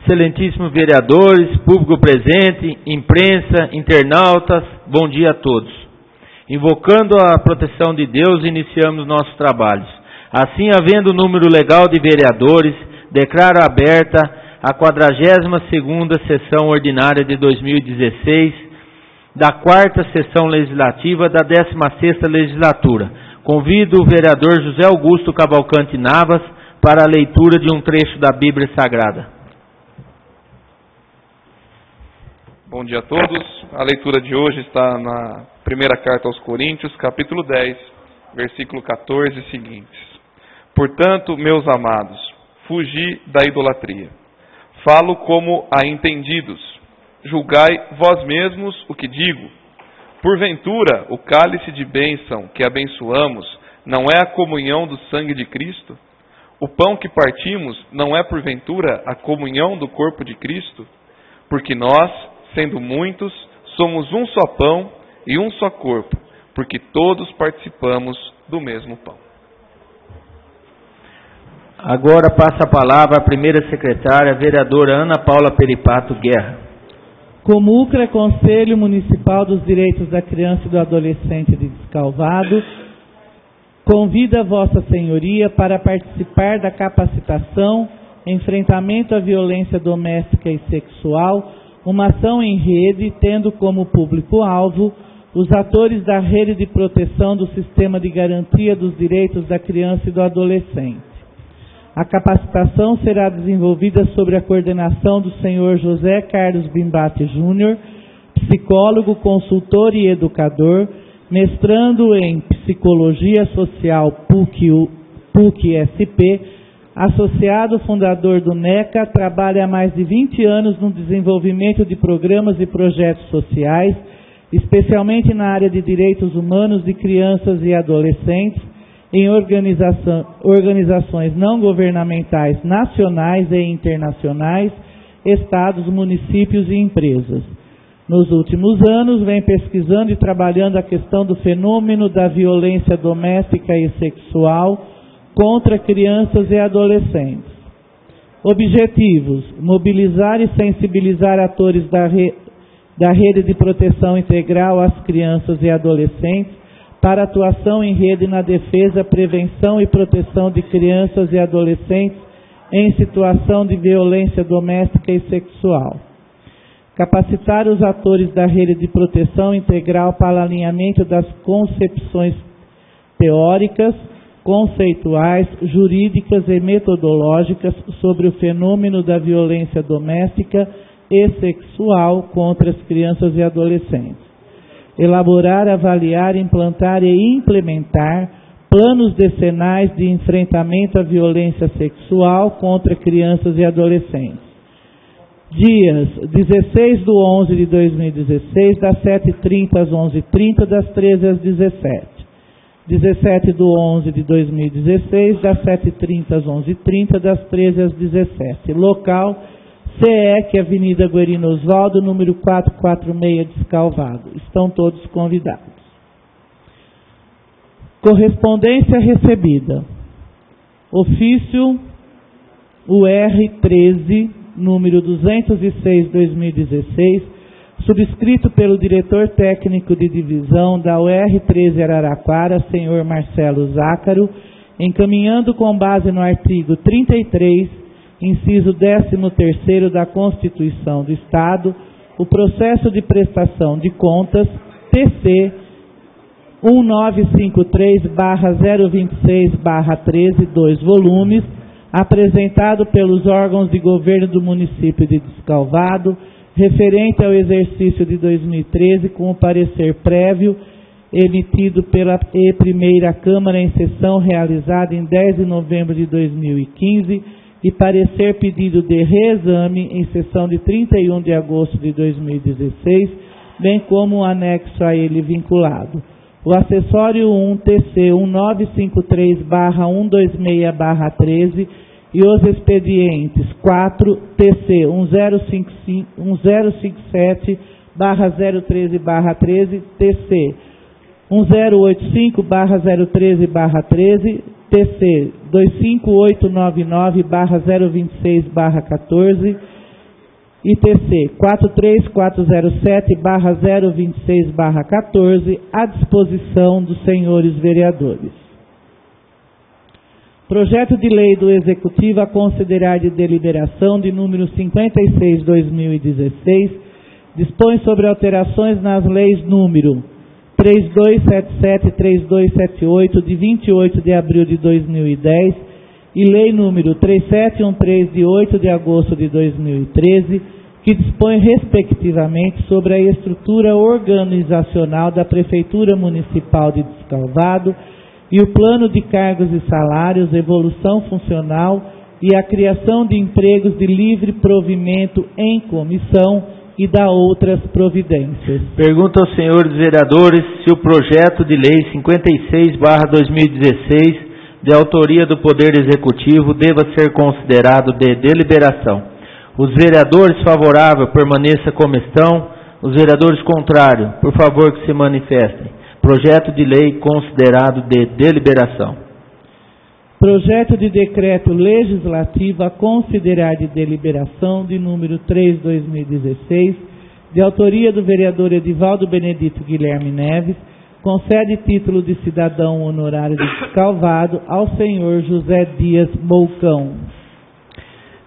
excelentíssimos vereadores, público presente, imprensa, internautas, bom dia a todos. Invocando a proteção de Deus, iniciamos nossos trabalhos. Assim, havendo o número legal de vereadores, declaro aberta a 42ª sessão ordinária de 2016, da 4ª sessão legislativa da 16ª legislatura. Convido o vereador José Augusto Cavalcante Navas para a leitura de um trecho da Bíblia Sagrada. Bom dia a todos. A leitura de hoje está na primeira carta aos Coríntios, capítulo 10, versículo 14 e seguintes. Portanto, meus amados, fugi da idolatria. Falo como a entendidos. Julgai vós mesmos o que digo. Porventura, o cálice de bênção que abençoamos não é a comunhão do sangue de Cristo? O pão que partimos não é porventura a comunhão do corpo de Cristo? Porque nós, sendo muitos, somos um só pão e um só corpo, porque todos participamos do mesmo pão. Agora passa a palavra a primeira secretária, a vereadora Ana Paula Peripato Guerra. Comucra, Conselho Municipal dos Direitos da Criança e do Adolescente de Descalvado, convida Vossa Senhoria para participar da capacitação Enfrentamento à Violência Doméstica e Sexual, uma ação em rede, tendo como público-alvo os atores da rede de proteção do Sistema de Garantia dos Direitos da Criança e do Adolescente. A capacitação será desenvolvida sob a coordenação do Sr. José Carlos Bimbate Júnior, psicólogo, consultor e educador, mestrando em Psicologia Social PUC-SP, associado fundador do NECA, trabalha há mais de 20 anos no desenvolvimento de programas e projetos sociais, especialmente na área de direitos humanos de crianças e adolescentes, em organizações não governamentais nacionais e internacionais, estados, municípios e empresas. Nos últimos anos, vem pesquisando e trabalhando a questão do fenômeno da violência doméstica e sexual contra crianças e adolescentes. Objetivos: mobilizar e sensibilizar atores da rede de proteção integral às crianças e adolescentes para atuação em rede na defesa, prevenção e proteção de crianças e adolescentes em situação de violência doméstica e sexual. Capacitar os atores da rede de proteção integral para alinhamento das concepções teóricas, conceituais, jurídicas e metodológicas sobre o fenômeno da violência doméstica e sexual contra as crianças e adolescentes. Elaborar, avaliar, implantar e implementar planos decenais de enfrentamento à violência sexual contra crianças e adolescentes. Dias 16 de 11 de 2016, das 7h30 às 11h30, das 13 às 17h. 17 de 11 de 2016, das 7h30 às 11h30, das 13 às 17h. Local: CEEC, Avenida Guerino Osvaldo, número 446, Descalvado. Estão todos convidados. Correspondência recebida. Ofício UR13, número 206/2016, subscrito pelo diretor técnico de divisão da UR13 Araraquara, senhor Marcelo Zácaro, encaminhando com base no artigo 33, inciso 13º da Constituição do Estado, o processo de prestação de contas, TC 1953/026/13, 2 volumes, apresentado pelos órgãos de governo do município de Descalvado, referente ao exercício de 2013, com o parecer prévio emitido pela primeira Câmara em sessão realizada em 10 de novembro de 2015, e parecer pedido de reexame em sessão de 31 de agosto de 2016, bem como o anexo a ele vinculado. O acessório 1 TC 1953/126/13 e os expedientes 4 TC 1057/013/13, TC 1085/013/13, TC 25899/026/14 ITC 43407/026/14, à disposição dos senhores vereadores. Projeto de lei do Executivo a considerar de deliberação de número 56/2016, dispõe sobre alterações nas leis número 3277 e 3278, de 28 de abril de 2010, e lei número 3713, de 8 de agosto de 2013, que dispõe respectivamente sobre a estrutura organizacional da Prefeitura Municipal de Descalvado e o plano de cargos e salários, evolução funcional e a criação de empregos de livre provimento em comissão e da outras providências. Pergunto aos senhores vereadores se o projeto de lei 56/2016, de autoria do Poder Executivo, deva ser considerado de deliberação. Os vereadores favoráveis permaneçam como estão. Os vereadores contrários, por favor, que se manifestem. Projeto de lei considerado de deliberação. Projeto de decreto legislativo a considerar de deliberação de número 3/2016, de autoria do vereador Edivaldo Benedito Guilherme Neves, concede título de cidadão honorário de Descalvado ao senhor José Dias Bolcão.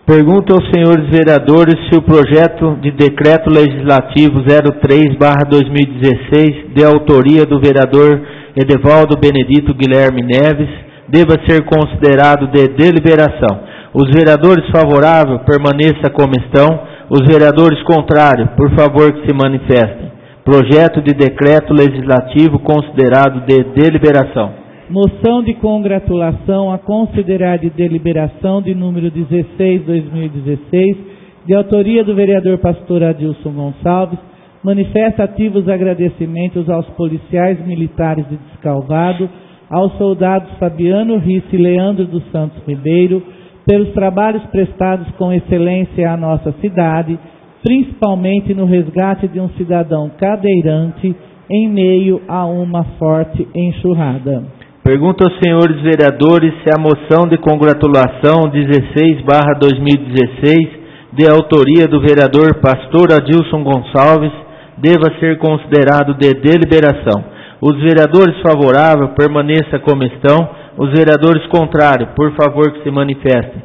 Pergunto aos senhores vereadores se o projeto de decreto legislativo 03/2016, de autoria do vereador Edivaldo Benedito Guilherme Neves, deva ser considerado de deliberação. Os vereadores favoráveis permaneçam como estão. Os vereadores contrários, por favor, que se manifestem. Projeto de decreto legislativo considerado de deliberação. Moção de congratulação a considerar de deliberação de número 16/2016, de autoria do vereador pastor Adilson Gonçalves, manifesta ativos agradecimentos aos policiais militares de Descalvado, aos soldados Fabiano Risse e Leandro dos Santos Ribeiro, pelos trabalhos prestados com excelência à nossa cidade, principalmente no resgate de um cidadão cadeirante em meio a uma forte enxurrada. Pergunto aos senhores vereadores se a moção de congratulação 16/2016, de autoria do vereador pastor Adilson Gonçalves, deva ser considerado de deliberação. Os vereadores favoráveis permaneçam como estão. Os vereadores contrários, por favor, que se manifestem.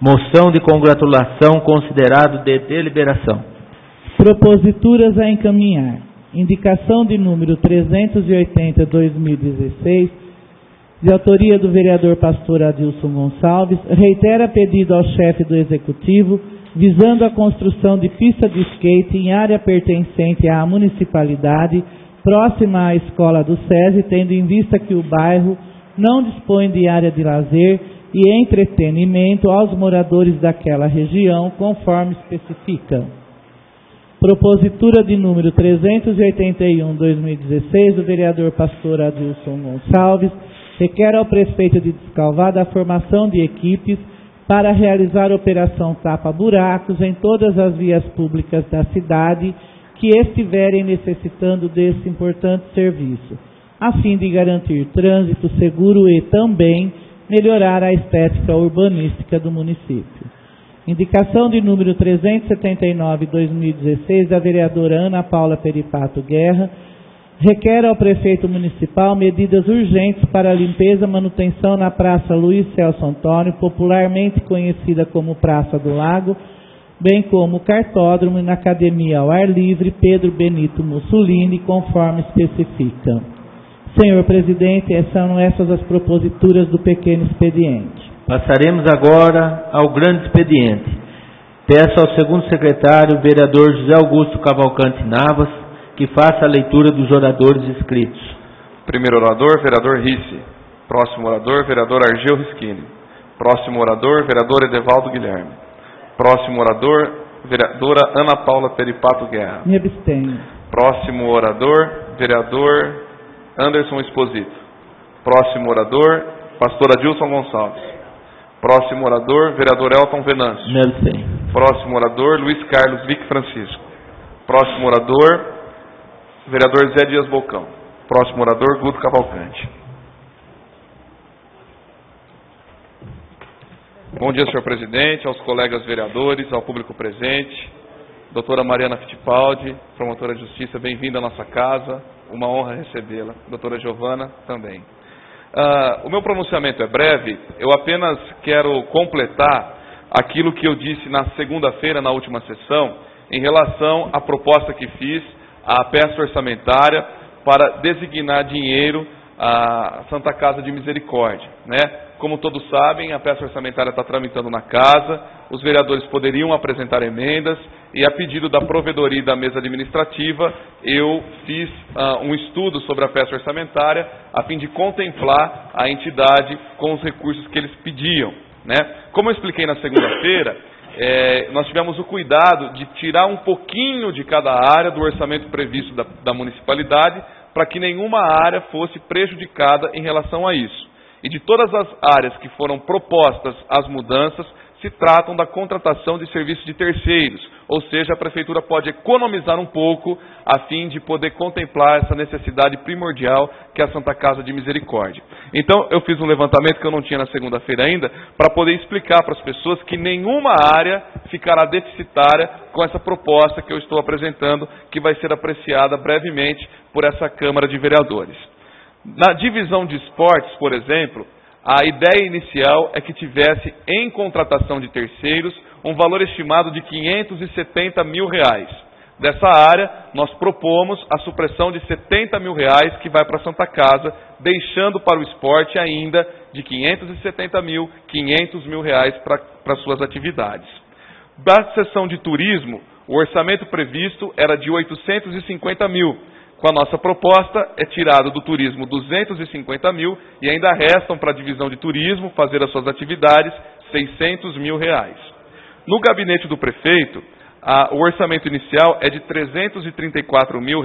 Moção de congratulação considerado de deliberação. Proposituras a encaminhar. Indicação de número 380/2016, de autoria do vereador pastor Adilson Gonçalves, reitera pedido ao chefe do Executivo, visando a construção de pista de skate em área pertencente à municipalidade, próxima à escola do SESI, tendo em vista que o bairro não dispõe de área de lazer e entretenimento aos moradores daquela região, conforme especifica. Propositura de número 381/2016, do vereador pastor Adilson Gonçalves, requer ao prefeito de Descalvado a formação de equipes para realizar operação tapa-buracos em todas as vias públicas da cidade que estiverem necessitando desse importante serviço, a fim de garantir trânsito seguro e também melhorar a estética urbanística do município. Indicação de número 379/2016, da vereadora Ana Paula Peripato Guerra, requer ao prefeito municipal medidas urgentes para a limpeza e manutenção na Praça Luiz Celso Antônio, popularmente conhecida como Praça do Lago, bem como o cartódromo e na Academia ao Ar Livre Pedro Benito Mussolini, conforme especifica. Senhor presidente, são essas as proposituras do pequeno expediente. Passaremos agora ao grande expediente. Peço ao segundo secretário, vereador José Augusto Cavalcante Navas, que faça a leitura dos oradores inscritos. Primeiro orador, vereador Risse. Próximo orador, vereador Argel Rischini. Próximo orador, vereador Edivaldo Guilherme. Próximo orador, vereadora Ana Paula Peripato Guerra. Me abstenho. Próximo orador, vereador Anderson Exposito. Próximo orador, pastor Adilson Gonçalves. Próximo orador, vereador Elton Venâncio. Me abstenho. Próximo orador, Luiz Carlos Vic Francisco. Próximo orador, vereador Zé Dias Bolcão. Próximo orador, Guto Cavalcante. Bom dia, senhor presidente, aos colegas vereadores, ao público presente. Doutora Mariana Fittipaldi, promotora de justiça, bem-vinda à nossa casa, uma honra recebê-la. Doutora Giovana, também. O meu pronunciamento é breve, eu apenas quero completar aquilo que eu disse na segunda-feira, na última sessão, em relação à proposta que fiz, à peça orçamentária, para designar dinheiro à Santa Casa de Misericórdia, né? Como todos sabem, a peça orçamentária está tramitando na casa, os vereadores poderiam apresentar emendas, e a pedido da provedoria e da mesa administrativa, eu fiz um estudo sobre a peça orçamentária, a fim de contemplar a entidade com os recursos que eles pediam, né? Como eu expliquei na segunda-feira, nós tivemos o cuidado de tirar um pouquinho de cada área do orçamento previsto da municipalidade, para que nenhuma área fosse prejudicada em relação a isso. E de todas as áreas que foram propostas as mudanças, se tratam da contratação de serviços de terceiros, ou seja, a Prefeitura pode economizar um pouco a fim de poder contemplar essa necessidade primordial que é a Santa Casa de Misericórdia. Então, eu fiz um levantamento que eu não tinha na segunda-feira ainda, para poder explicar para as pessoas que nenhuma área ficará deficitária com essa proposta que eu estou apresentando, que vai ser apreciada brevemente por essa Câmara de Vereadores. Na divisão de esportes, por exemplo, a ideia inicial é que tivesse em contratação de terceiros um valor estimado de R$570 mil. Dessa área, nós propomos a supressão de R$70 mil que vai para a Santa Casa, deixando para o esporte ainda de R$570 mil, R$500 mil para suas atividades. Da seção de turismo, o orçamento previsto era de R$850 mil. Com a nossa proposta, é tirado do turismo R$250 mil e ainda restam para a divisão de turismo fazer as suas atividades R$600 mil. No gabinete do prefeito, o orçamento inicial é de R$334 mil.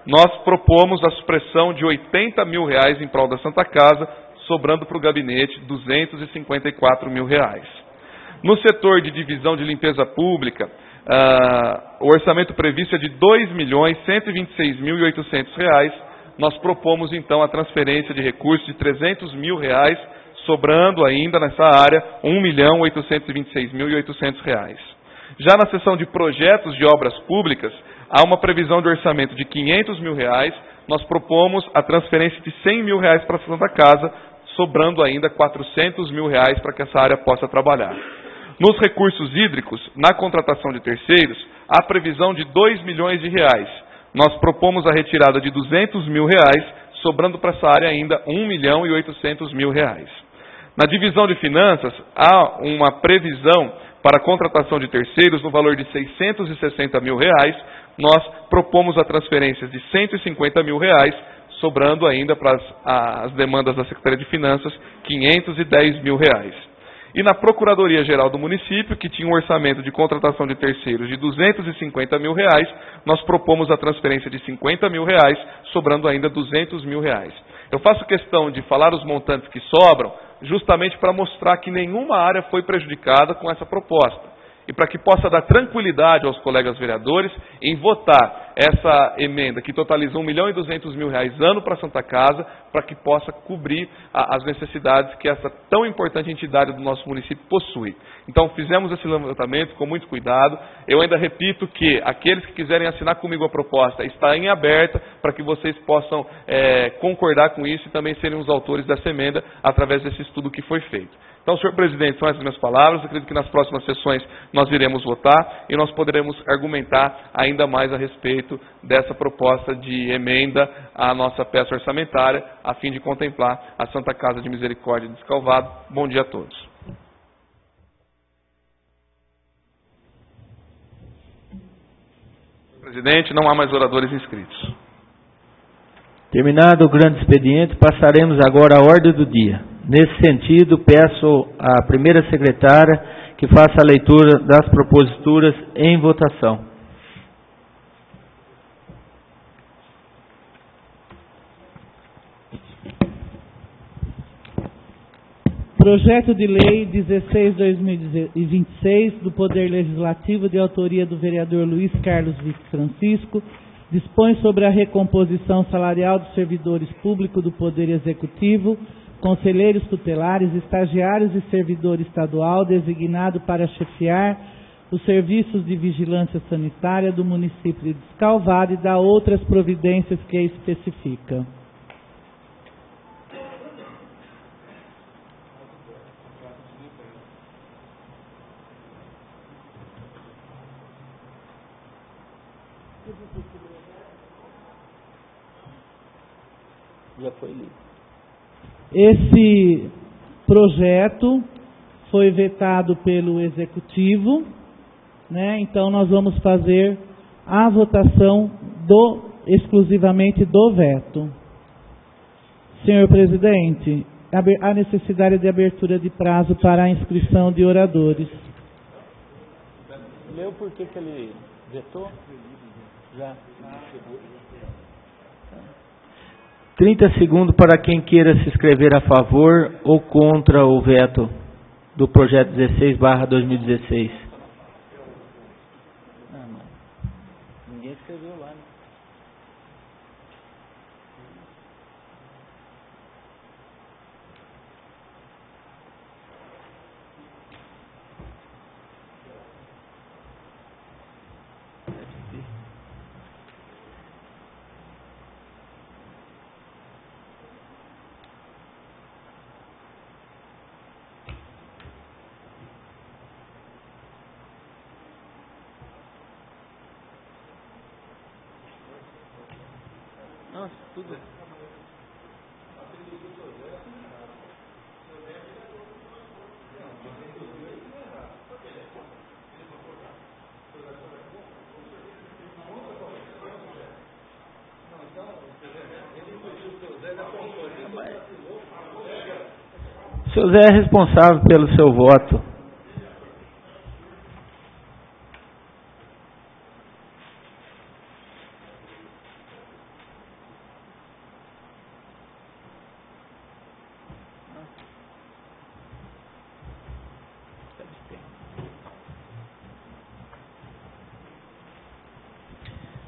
Nós propomos a supressão de R$80 mil em prol da Santa Casa, sobrando para o gabinete R$254 mil. No setor de divisão de limpeza pública, o orçamento previsto é de R$2.126.800. Nós propomos, então, a transferência de recursos de R$300 mil, sobrando ainda nessa área R$1.826.800. Já na seção de projetos de obras públicas, há uma previsão de orçamento de R$500 mil. Nós propomos a transferência de R$100 mil para a Santa Casa, sobrando ainda R$400 mil para que essa área possa trabalhar. Nos recursos hídricos, na contratação de terceiros, há previsão de R$2 milhões. Nós propomos a retirada de R$200 mil, sobrando para essa área ainda R$1.800.000. Na divisão de finanças, há uma previsão para a contratação de terceiros no valor de R$660 mil. Nós propomos a transferência de R$150 mil, sobrando ainda para as demandas da Secretaria de Finanças R$510 mil. E na Procuradoria-Geral do município, que tinha um orçamento de contratação de terceiros de R$250 mil, nós propomos a transferência de R$50 mil, sobrando ainda R$200 mil. Eu faço questão de falar os montantes que sobram, justamente para mostrar que nenhuma área foi prejudicada com essa proposta. E para que possa dar tranquilidade aos colegas vereadores em votar essa emenda que totaliza R$1.200.000 ano para a Santa Casa, para que possa cobrir as necessidades que essa tão importante entidade do nosso município possui. Então fizemos esse levantamento com muito cuidado. Eu ainda repito que aqueles que quiserem assinar comigo a proposta está em aberta para que vocês possam concordar com isso e também serem os autores dessa emenda através desse estudo que foi feito. Então, senhor presidente, são essas minhas palavras. Eu acredito que nas próximas sessões nós iremos votar e nós poderemos argumentar ainda mais a respeito dessa proposta de emenda à nossa peça orçamentária, a fim de contemplar a Santa Casa de Misericórdia de Descalvado. Bom dia a todos. Presidente, não há mais oradores inscritos. Terminado o grande expediente, passaremos agora à ordem do dia. Nesse sentido, peço à primeira secretária que faça a leitura das proposituras em votação. Projeto de Lei 16/2026 do Poder Legislativo, de autoria do vereador Luiz Carlos Vice Francisco, dispõe sobre a recomposição salarial dos servidores públicos do Poder Executivo, conselheiros tutelares, estagiários e servidor estadual designado para chefiar os serviços de vigilância sanitária do município de Descalvado e dá outras providências que especifica. Já foi lido. Esse projeto foi vetado pelo Executivo, né? Então nós vamos fazer a votação exclusivamente do veto. Senhor presidente, a necessidade de abertura de prazo para a inscrição de oradores. Leu por que ele vetou? Já. 30 segundos para quem queira se inscrever a favor ou contra o veto do projeto 16/2016. Ninguém escreveu lá, né? Nossa, tudo. O seu Zé é responsável pelo seu voto.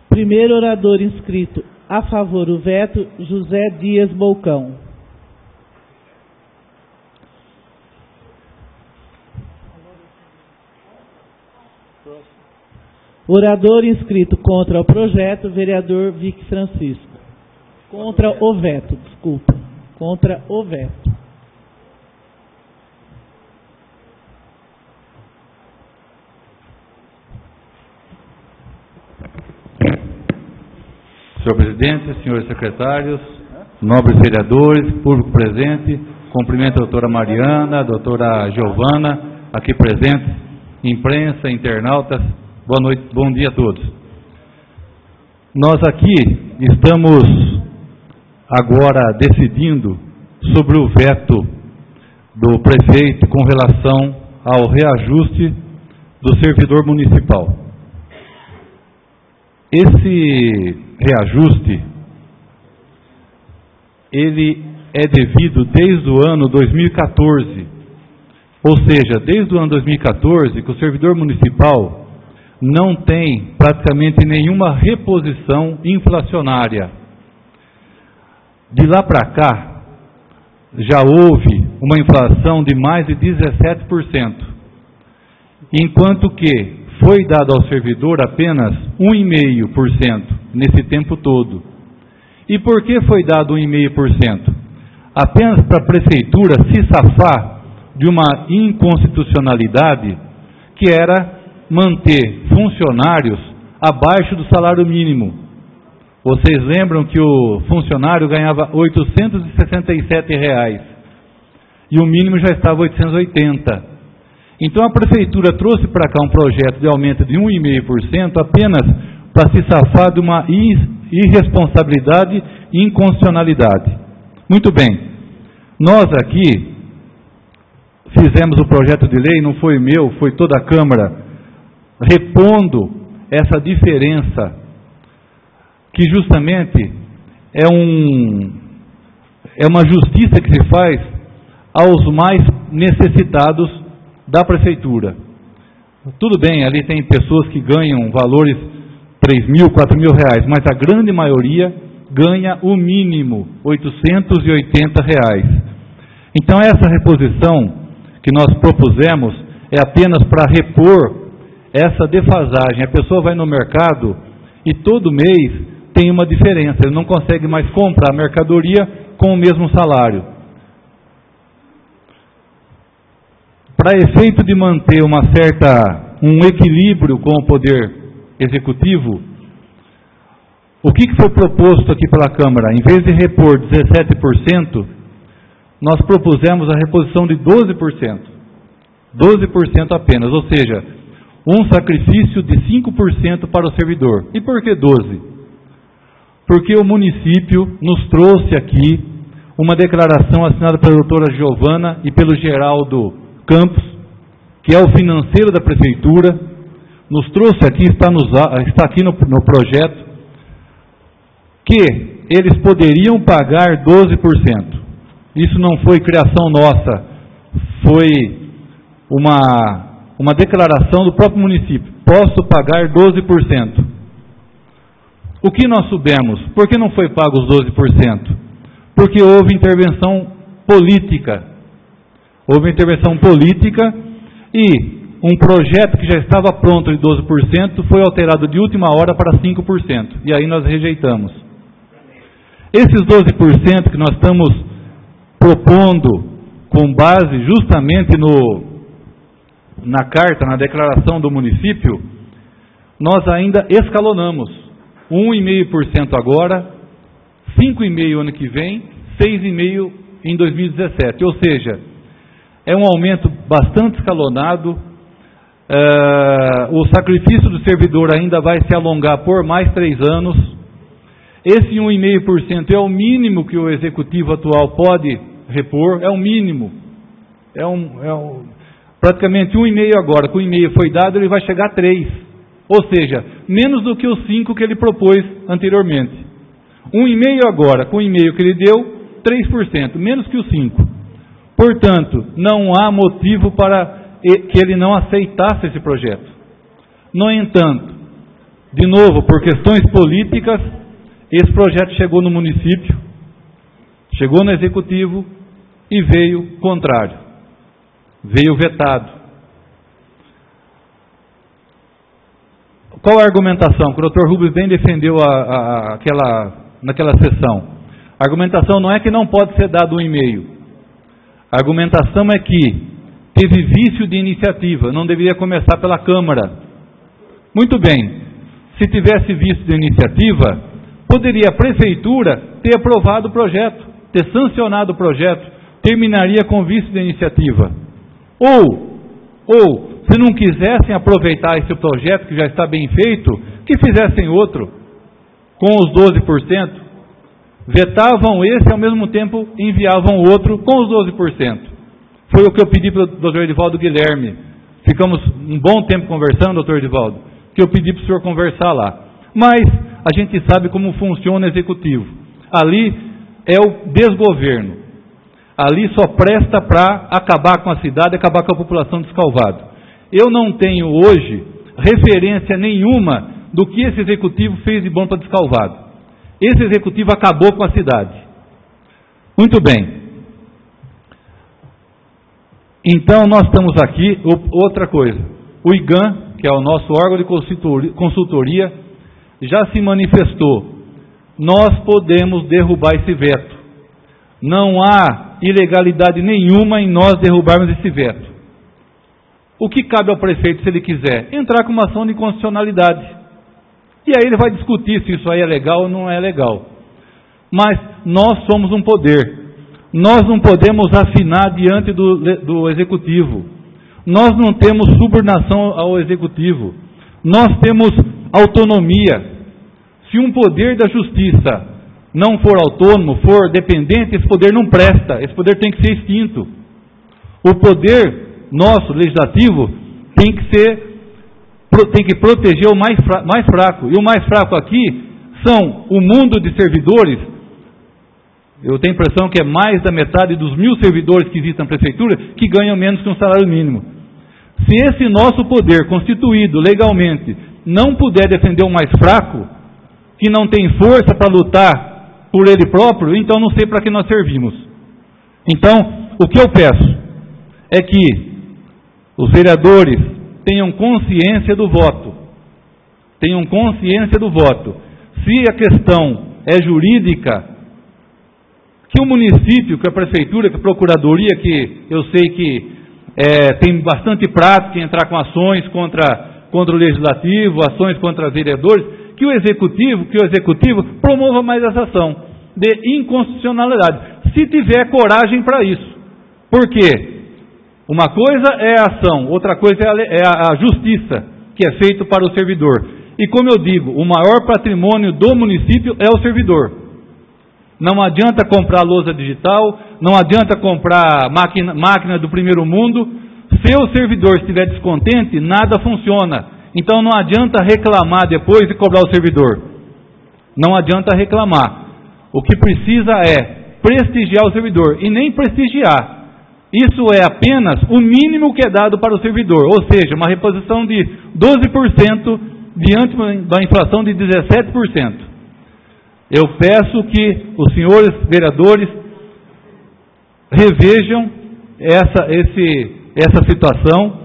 Primeiro orador inscrito a favor do veto, José Dias Bolcão. Orador inscrito contra o projeto, vereador Vic Francisco. Contra o veto, desculpa. Contra o veto. Senhor presidente, senhores secretários, nobres vereadores, público presente, cumprimento a doutora Mariana, a doutora Giovana, aqui presentes, imprensa, internautas, boa noite, bom dia a todos. Nós aqui estamos agora decidindo sobre o veto do prefeito com relação ao reajuste do servidor municipal. Esse reajuste, ele é devido desde o ano 2014, ou seja, desde o ano 2014 que o servidor municipal não tem praticamente nenhuma reposição inflacionária. De lá para cá, já houve uma inflação de mais de 17%, enquanto que foi dado ao servidor apenas 1,5% nesse tempo todo. E por que foi dado 1,5%? Apenas para a prefeitura se safar de uma inconstitucionalidade que era manter funcionários abaixo do salário mínimo. Vocês lembram que o funcionário ganhava R$ 867 e o mínimo já estava 880. Então a prefeitura trouxe para cá um projeto de aumento de 1,5% apenas para se safar de uma irresponsabilidade e inconstitucionalidade. Muito bem, nós aqui fizemos o projeto de lei, não foi meu, foi toda a Câmara, repondo essa diferença, que justamente é uma justiça que se faz aos mais necessitados da prefeitura. Tudo bem, ali tem pessoas que ganham valores R$3.000, R$4.000, mas a grande maioria ganha o mínimo, R$880. Então essa reposição que nós propusemos é apenas para repor essa defasagem. A pessoa vai no mercado e todo mês tem uma diferença, ele não consegue mais comprar mercadoria com o mesmo salário. Para efeito de manter um equilíbrio com o poder executivo, o que foi proposto aqui pela Câmara? Em vez de repor 17%, nós propusemos a reposição de 12%. 12% apenas, ou seja, um sacrifício de 5% para o servidor. E por que 12%? Porque o município nos trouxe aqui uma declaração assinada pela doutora Giovana e pelo Geraldo Campos, que é o financeiro da prefeitura, nos trouxe aqui, está aqui no projeto, que eles poderiam pagar 12%. Isso não foi criação nossa, foi uma declaração do próprio município. Posso pagar 12%. O que nós soubemos? Por que não foi pago os 12%? Porque houve intervenção política. Houve intervenção política e um projeto que já estava pronto de 12% foi alterado de última hora para 5%. E aí nós rejeitamos. Esses 12% que nós estamos propondo com base justamente na carta, na declaração do município, nós ainda escalonamos. 1,5% agora, 5,5% ano que vem, 6,5% em 2017. Ou seja, é um aumento bastante escalonado. O sacrifício do servidor ainda vai se alongar por mais 3 anos. Esse 1,5% é o mínimo que o executivo atual pode repor, é o mínimo. Praticamente 1,5% agora, com 1,5% foi dado, ele vai chegar a 3%. Ou seja, menos do que os 5% que ele propôs anteriormente. 1,5% agora, com 1,5% que ele deu, 3%, menos que os 5%. Portanto, não há motivo para que ele não aceitasse esse projeto. No entanto, de novo, por questões políticas, esse projeto chegou no município, chegou no executivo e veio contrário, veio vetado. Qual a argumentação que o Dr. Rubens bem defendeu naquela sessão? A argumentação não é que não pode ser dado 1,5%. A argumentação é que teve vício de iniciativa, não deveria começar pela Câmara. Muito bem, se tivesse vício de iniciativa, poderia a Prefeitura ter aprovado o projeto, ter sancionado o projeto, terminaria com vício de iniciativa. Ou, se não quisessem aproveitar esse projeto que já está bem feito, que fizessem outro, com os 12%, vetavam esse e ao mesmo tempo enviavam outro com os 12%. Foi o que eu pedi para o Dr. Edivaldo Guilherme. Ficamos um bom tempo conversando, Dr. Edivaldo, que eu pedi para o senhor conversar lá. Mas a gente sabe como funciona o executivo. Ali é o desgoverno. Ali só presta para acabar com a cidade, acabar com a população de Escalvado. Eu não tenho hoje referência nenhuma do que esse executivo fez de bom para Descalvado. Esse executivo acabou com a cidade. Muito bem. Então nós estamos aqui, outra coisa. O IGAM, que é o nosso órgão de consultoria, já se manifestou. Nós podemos derrubar esse veto. Não há ilegalidade nenhuma em nós derrubarmos esse veto. O que cabe ao prefeito, se ele quiser? Entrar com uma ação de inconstitucionalidade. E aí ele vai discutir se isso aí é legal ou não é legal. Mas nós somos um poder. Nós não podemos afinar diante do executivo. Nós não temos subordinação ao executivo. Nós temos autonomia. Se um poder da justiça não for autônomo, for dependente, esse poder não presta. Esse poder tem que ser extinto. O poder nosso, legislativo, tem que proteger o mais fraco. E o mais fraco aqui são o mundo de servidores. Eu tenho a impressão que é mais da metade dos 1.000 servidores que existem na prefeitura que ganham menos que um salário mínimo. Se esse nosso poder constituído legalmente não puder defender o mais fraco, que não tem força para lutar por ele próprio, então não sei para que nós servimos. Então, o que eu peço é que os vereadores tenham consciência do voto. Tenham consciência do voto. Se a questão é jurídica, que o município, que a prefeitura, que a procuradoria, que eu sei que tem bastante prática em entrar com ações contra o legislativo, ações contra vereadores, que o executivo promova mais essa ação de inconstitucionalidade, se tiver coragem para isso. Por quê? Uma coisa é a ação, outra coisa é a justiça, que é feito para o servidor. E como eu digo, o maior patrimônio do município é o servidor. Não adianta comprar lousa digital, não adianta comprar máquina do primeiro mundo. Se o servidor estiver descontente, nada funciona. Então não adianta reclamar depois e cobrar o servidor. Não adianta reclamar. O que precisa é prestigiar o servidor, e nem prestigiar. Isso é apenas o mínimo que é dado para o servidor, ou seja, uma reposição de 12% diante da inflação de 17%. Eu peço que os senhores vereadores revejam essa situação,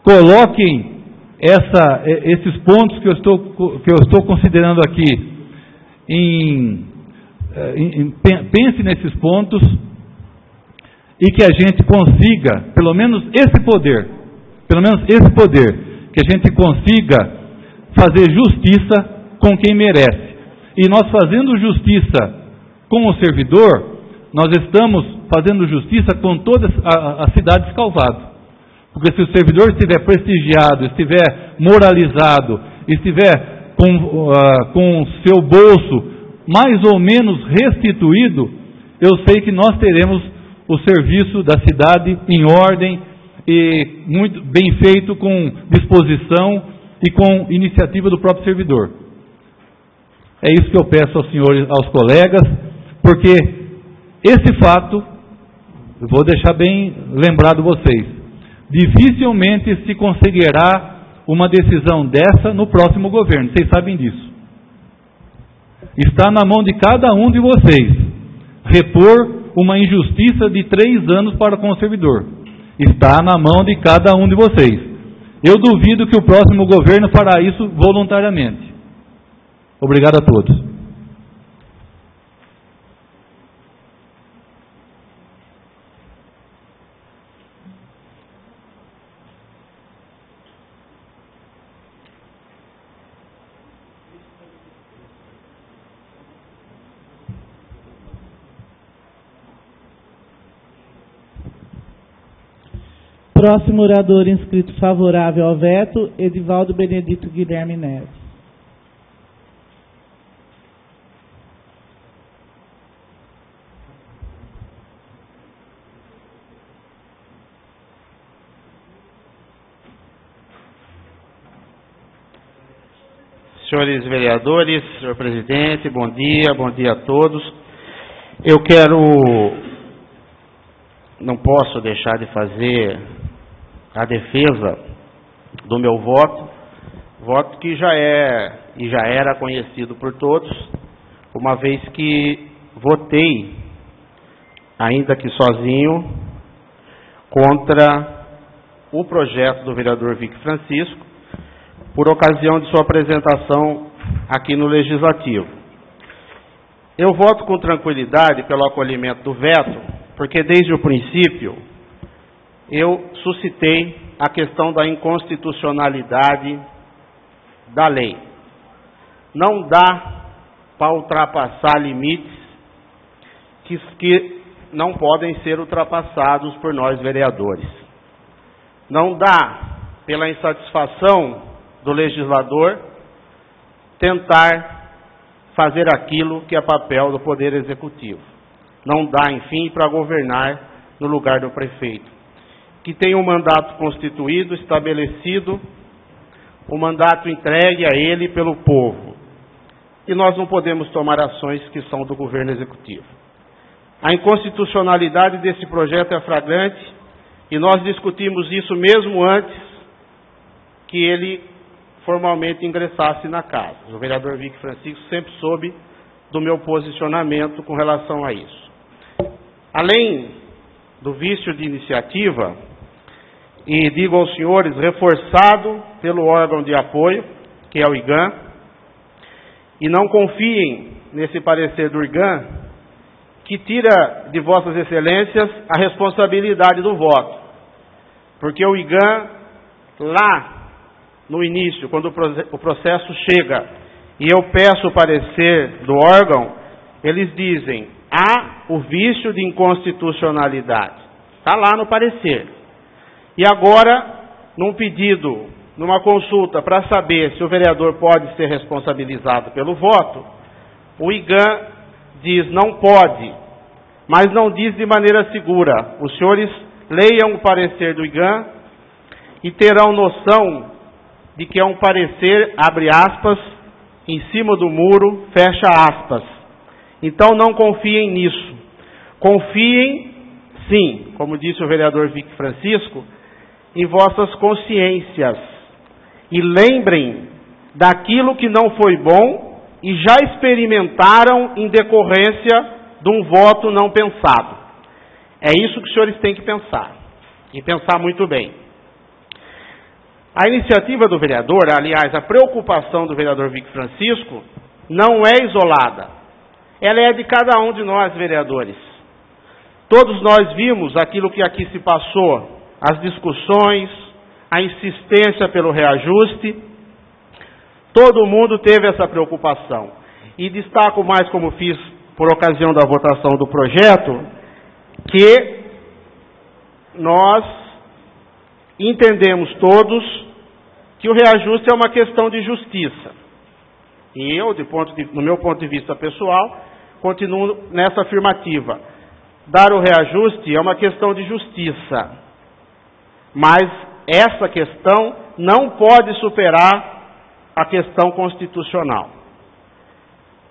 coloquem esses pontos que eu estou considerando aqui, pense nesses pontos, e que a gente consiga, pelo menos esse poder, que a gente consiga fazer justiça com quem merece. E nós fazendo justiça com o servidor, nós estamos fazendo justiça com toda a cidade de Escalvado. Porque se o servidor estiver prestigiado, estiver moralizado, estiver com seu bolso mais ou menos restituído, eu sei que nós teremos o serviço da cidade em ordem e muito bem feito, com disposição e com iniciativa do próprio servidor. É isso que eu peço aos senhores, aos colegas, porque esse fato, eu vou deixar bem lembrado vocês, dificilmente se conseguirá uma decisão dessa no próximo governo, vocês sabem disso. Está na mão de cada um de vocês repor uma injustiça de 3 anos para com o servidor. Está na mão de cada um de vocês. Eu duvido que o próximo governo fará isso voluntariamente. Obrigado a todos. Próximo orador inscrito favorável ao veto, Edivaldo Benedito Guilherme Neves. Senhores vereadores, senhor presidente, bom dia a todos. Não posso deixar de fazer a defesa do meu voto que já era conhecido por todos, uma vez que votei, ainda que sozinho, contra o projeto do vereador Vic Francisco, por ocasião de sua apresentação aqui no Legislativo. Eu voto com tranquilidade pelo acolhimento do veto, porque desde o princípio eu suscitei a questão da inconstitucionalidade da lei. Não dá para ultrapassar limites que não podem ser ultrapassados por nós vereadores. Não dá, pela insatisfação do legislador, tentar fazer aquilo que é papel do Poder Executivo. Não dá, enfim, para governar no lugar do prefeito, que tem um mandato constituído, estabelecido, um mandato entregue a ele pelo povo. E nós não podemos tomar ações que são do governo executivo. A inconstitucionalidade desse projeto é flagrante, e nós discutimos isso mesmo antes que ele formalmente ingressasse na casa. O vereador Vic Francisco sempre soube do meu posicionamento com relação a isso. Além do vício de iniciativa, e digo aos senhores, reforçado pelo órgão de apoio, que é o IGAM, e não confiem nesse parecer do IGAM, que tira de vossas excelências a responsabilidade do voto. Porque o IGAM, lá no início, quando o processo chega e eu peço o parecer do órgão, eles dizem, há o vício de inconstitucionalidade. Está lá no parecer. E agora, num pedido, numa consulta para saber se o vereador pode ser responsabilizado pelo voto, o IGAM diz não pode, mas não diz de maneira segura. Os senhores leiam o parecer do IGAM e terão noção de que é um parecer, abre aspas, em cima do muro, fecha aspas. Então não confiem nisso. Confiem, sim, como disse o vereador Vic Francisco, em vossas consciências. E lembrem daquilo que não foi bom e já experimentaram em decorrência de um voto não pensado. É isso que os senhores têm que pensar. E pensar muito bem. A iniciativa do vereador, aliás, a preocupação do vereador Vic Francisco, não é isolada. Ela é de cada um de nós, vereadores. Todos nós vimos aquilo que aqui se passou, as discussões, a insistência pelo reajuste. Todo mundo teve essa preocupação. E destaco mais, como fiz por ocasião da votação do projeto, que nós entendemos todos que o reajuste é uma questão de justiça. E eu, no meu ponto de vista pessoal, continuo nessa afirmativa. Dar o reajuste é uma questão de justiça. Mas essa questão não pode superar a questão constitucional.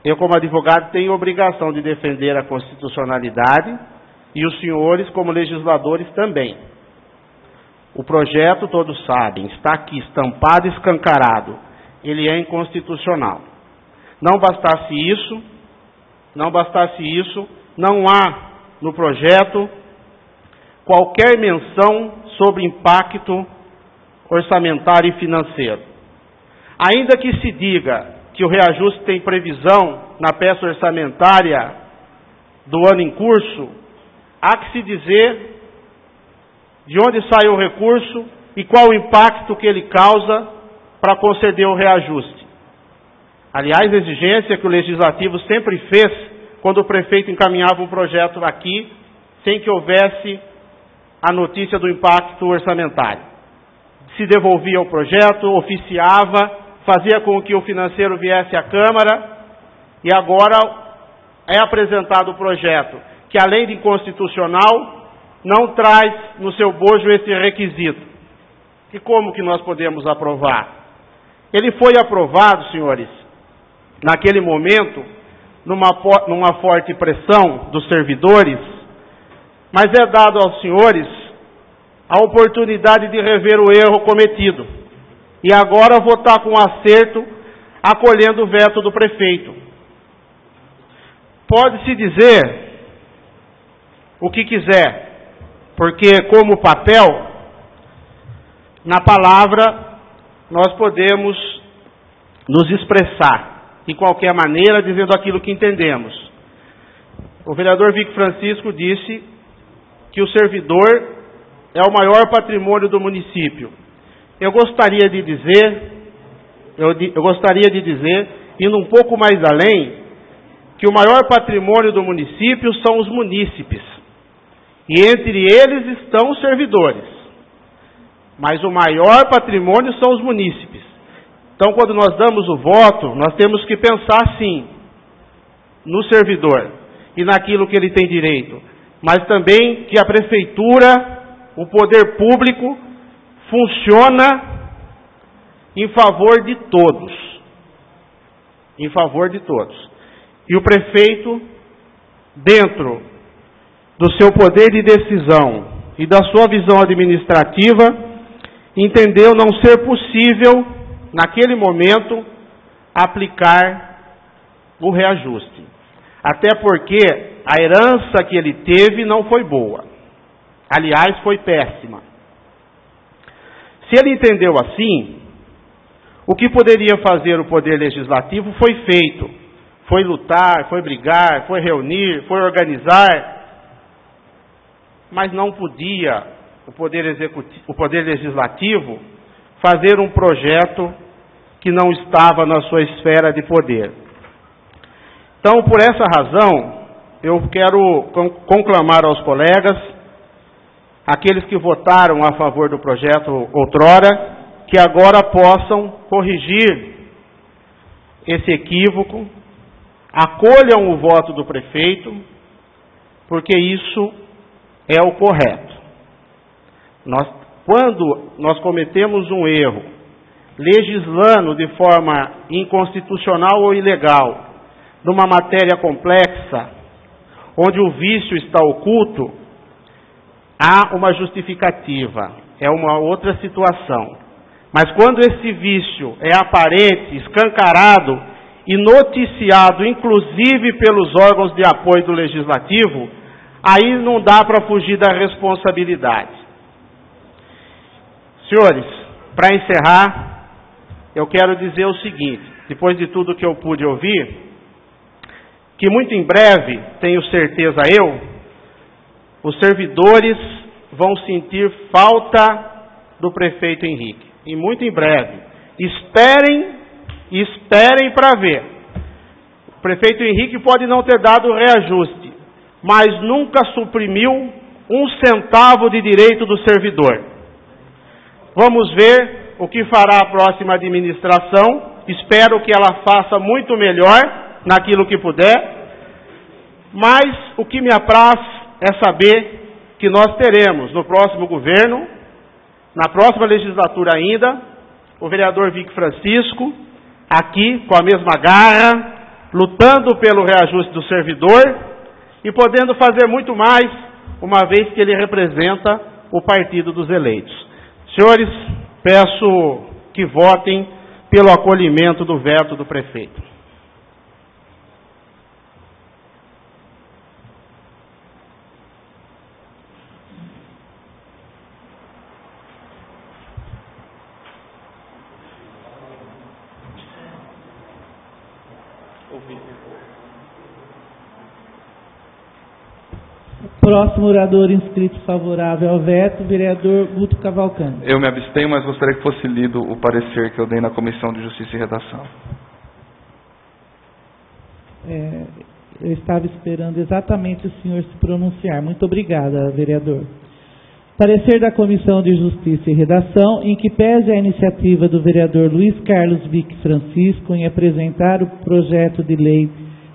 Eu, como advogado, tenho obrigação de defender a constitucionalidade e os senhores, como legisladores, também. O projeto, todos sabem, está aqui estampado e escancarado. Ele é inconstitucional. Não bastasse isso, não há no projeto qualquer menção sobre impacto orçamentário e financeiro. Ainda que se diga que o reajuste tem previsão na peça orçamentária do ano em curso, há que se dizer de onde sai o recurso e qual o impacto que ele causa para conceder o reajuste. Aliás, a exigência que o Legislativo sempre fez quando o prefeito encaminhava um projeto aqui, sem que houvesse a notícia do impacto orçamentário. Se devolvia o projeto, oficiava, fazia com que o financeiro viesse à Câmara, e agora é apresentado o projeto, que além de inconstitucional, não traz no seu bojo esse requisito. E como que nós podemos aprovar? Ele foi aprovado, senhores, naquele momento, numa forte pressão dos servidores, mas é dado aos senhores a oportunidade de rever o erro cometido. E agora votar com acerto, acolhendo o veto do prefeito. Pode-se dizer o que quiser, porque como papel, na palavra, nós podemos nos expressar de qualquer maneira, dizendo aquilo que entendemos. O vereador Vic Francisco disse que o servidor é o maior patrimônio do município. Eu gostaria de dizer, indo um pouco mais além, que o maior patrimônio do município são os munícipes. E entre eles estão os servidores. Mas o maior patrimônio são os munícipes. Então, quando nós damos o voto, nós temos que pensar, sim, no servidor e naquilo que ele tem direito. Mas também que a prefeitura, o poder público, funciona em favor de todos. Em favor de todos. E o prefeito, dentro do seu poder de decisão e da sua visão administrativa, entendeu não ser possível, naquele momento, aplicar o reajuste. Até porque a herança que ele teve não foi boa. Aliás, foi péssima. Se ele entendeu assim, o que poderia fazer o Poder Legislativo foi feito. Foi lutar, foi brigar, foi reunir, foi organizar, mas não podia o Poder Legislativo fazer um projeto que não estava na sua esfera de poder. Então, por essa razão, eu quero conclamar aos colegas, aqueles que votaram a favor do projeto outrora, que agora possam corrigir esse equívoco, acolham o voto do prefeito, porque isso é o correto. Quando nós cometemos um erro, legislando de forma inconstitucional ou ilegal, numa matéria complexa, onde o vício está oculto, há uma justificativa, é uma outra situação. Mas quando esse vício é aparente, escancarado e noticiado, inclusive pelos órgãos de apoio do Legislativo, aí não dá para fugir da responsabilidade. Senhores, para encerrar, eu quero dizer o seguinte, depois de tudo que eu pude ouvir, que muito em breve, tenho certeza os servidores vão sentir falta do prefeito Henrique. E muito em breve. Esperem para ver. O prefeito Henrique pode não ter dado reajuste, mas nunca suprimiu 1 centavo de direito do servidor. Vamos ver o que fará a próxima administração. Espero que ela faça muito melhor naquilo que puder. Mas o que me apraz é saber que nós teremos no próximo governo, na próxima legislatura ainda, o vereador Vic Francisco, aqui com a mesma garra, lutando pelo reajuste do servidor e podendo fazer muito mais, uma vez que ele representa o partido dos eleitos. Senhores, peço que votem pelo acolhimento do veto do prefeito. Próximo orador inscrito favorável ao veto, vereador Guto Cavalcante. Eu me abstenho, mas gostaria que fosse lido o parecer que eu dei na Comissão de Justiça e Redação. Eu estava esperando exatamente o senhor se pronunciar. Muito obrigada, vereador. Parecer da Comissão de Justiça e Redação, em que pese a iniciativa do vereador Luiz Carlos Vic Francisco em apresentar o projeto de lei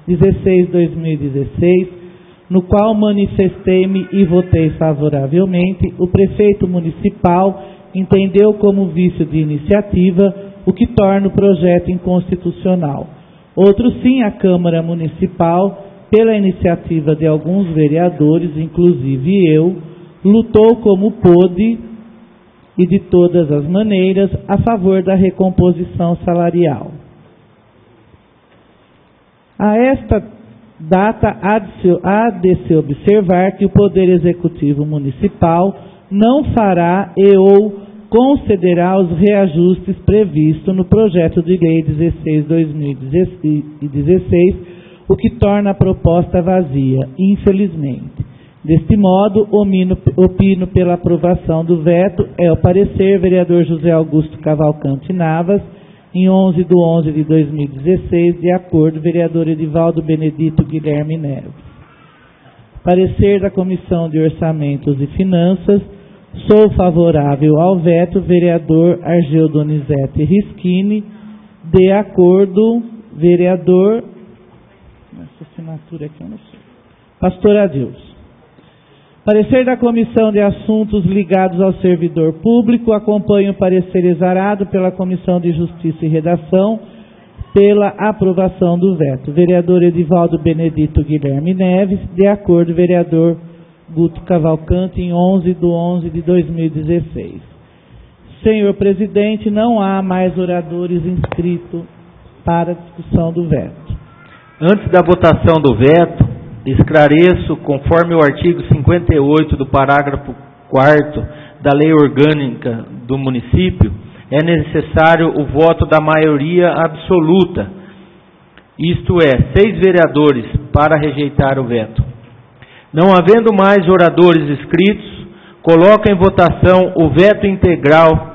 16/2016, no qual manifestei-me e votei favoravelmente, o prefeito municipal entendeu como vício de iniciativa, o que torna o projeto inconstitucional. Outro sim, a Câmara Municipal, pela iniciativa de alguns vereadores, inclusive eu, lutou como pôde e de todas as maneiras a favor da recomposição salarial. A esta data há de se observar que o Poder Executivo Municipal não fará ou concederá os reajustes previstos no projeto de lei 16/2016, o que torna a proposta vazia, infelizmente. Deste modo, opino pela aprovação do veto. É o parecer, vereador José Augusto Cavalcante Navas, em 11/11/2016, de acordo, vereador Edivaldo Benedito Guilherme Neves. Parecer da Comissão de Orçamentos e Finanças, sou favorável ao veto, vereador Argel Donizete Rischini, de acordo, vereador, essa assinatura aqui eu não sei, pastor Adilson. Parecer da Comissão de Assuntos ligados ao servidor público, acompanho o parecer exarado pela Comissão de Justiça e Redação, pela aprovação do veto. Vereador Edivaldo Benedito Guilherme Neves, de acordo, vereador Guto Cavalcante, em 11/11/2016. Senhor presidente, não há mais oradores inscritos para a discussão do veto. Antes da votação do veto, esclareço, conforme o artigo 58 do parágrafo 4º da lei orgânica do município, é necessário o voto da maioria absoluta, isto é, 6 vereadores, para rejeitar o veto. Não havendo mais oradores inscritos, coloco em votação o veto integral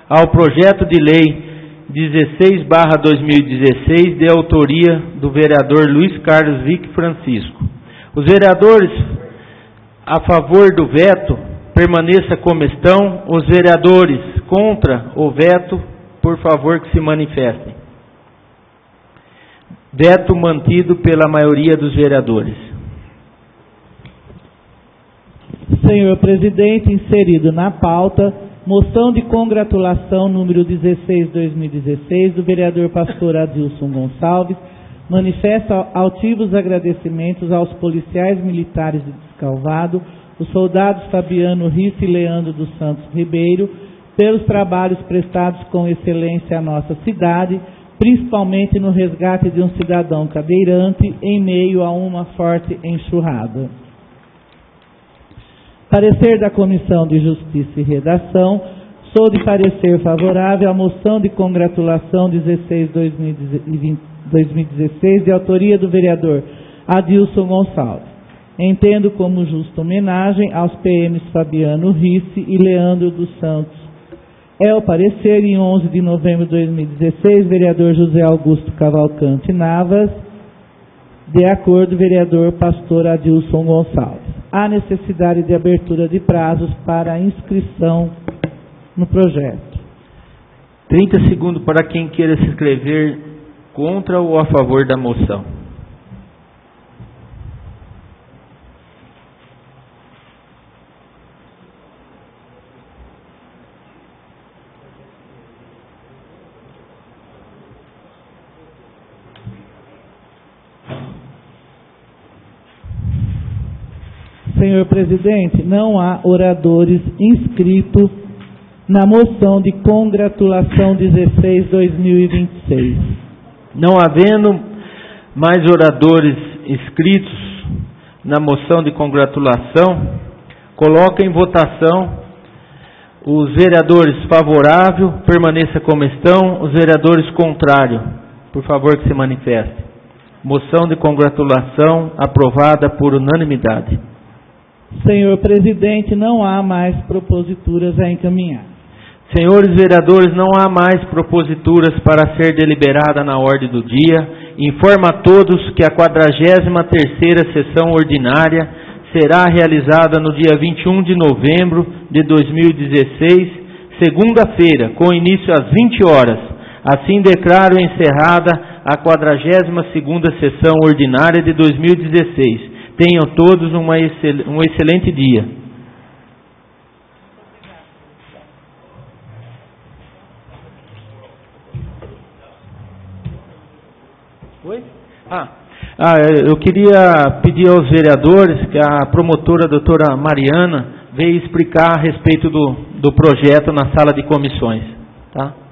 ao projeto de lei 16/2016, de autoria do vereador Luiz Carlos Vick Francisco. Os vereadores a favor do veto, permaneça como estão. Os vereadores contra o veto, por favor, que se manifestem. Veto mantido pela maioria dos vereadores. Senhor presidente, inserido na pauta, moção de congratulação número 16/2016 do vereador pastor Adilson Gonçalves, manifesta altivos agradecimentos aos policiais militares de Descalvado, os soldados Fabiano Risse e Leandro dos Santos Ribeiro, pelos trabalhos prestados com excelência à nossa cidade, principalmente no resgate de um cidadão cadeirante em meio a uma forte enxurrada. Parecer da Comissão de Justiça e Redação, sou de parecer favorável à moção de congratulação 16/2016, de autoria do vereador Adilson Gonçalves. Entendo como justa homenagem aos PMs Fabiano Risse e Leandro dos Santos. É o parecer em 11 de novembro de 2016, vereador José Augusto Cavalcante Navas, de acordo, vereador pastor Adilson Gonçalves. Há necessidade de abertura de prazos para inscrição no projeto. 30 segundos para quem queira se inscrever contra ou a favor da moção. Senhor presidente, não há oradores inscritos na moção de congratulação 16/2026. Não havendo mais oradores inscritos na moção de congratulação, coloco em votação os vereadores favoráveis, permaneça como estão, os vereadores contrários, por favor que se manifestem. Moção de congratulação aprovada por unanimidade. Senhor presidente, não há mais proposituras a encaminhar. Senhores vereadores, não há mais proposituras para ser deliberada na ordem do dia. Informa a todos que a 43ª sessão ordinária será realizada no dia 21 de novembro de 2016, segunda-feira, com início às 20 horas. Assim declaro encerrada a 42ª sessão ordinária de 2016. Tenham todos um excelente dia. Oi? Eu queria pedir aos vereadores que a promotora, a doutora Mariana, veio explicar a respeito do projeto na sala de comissões. Tá?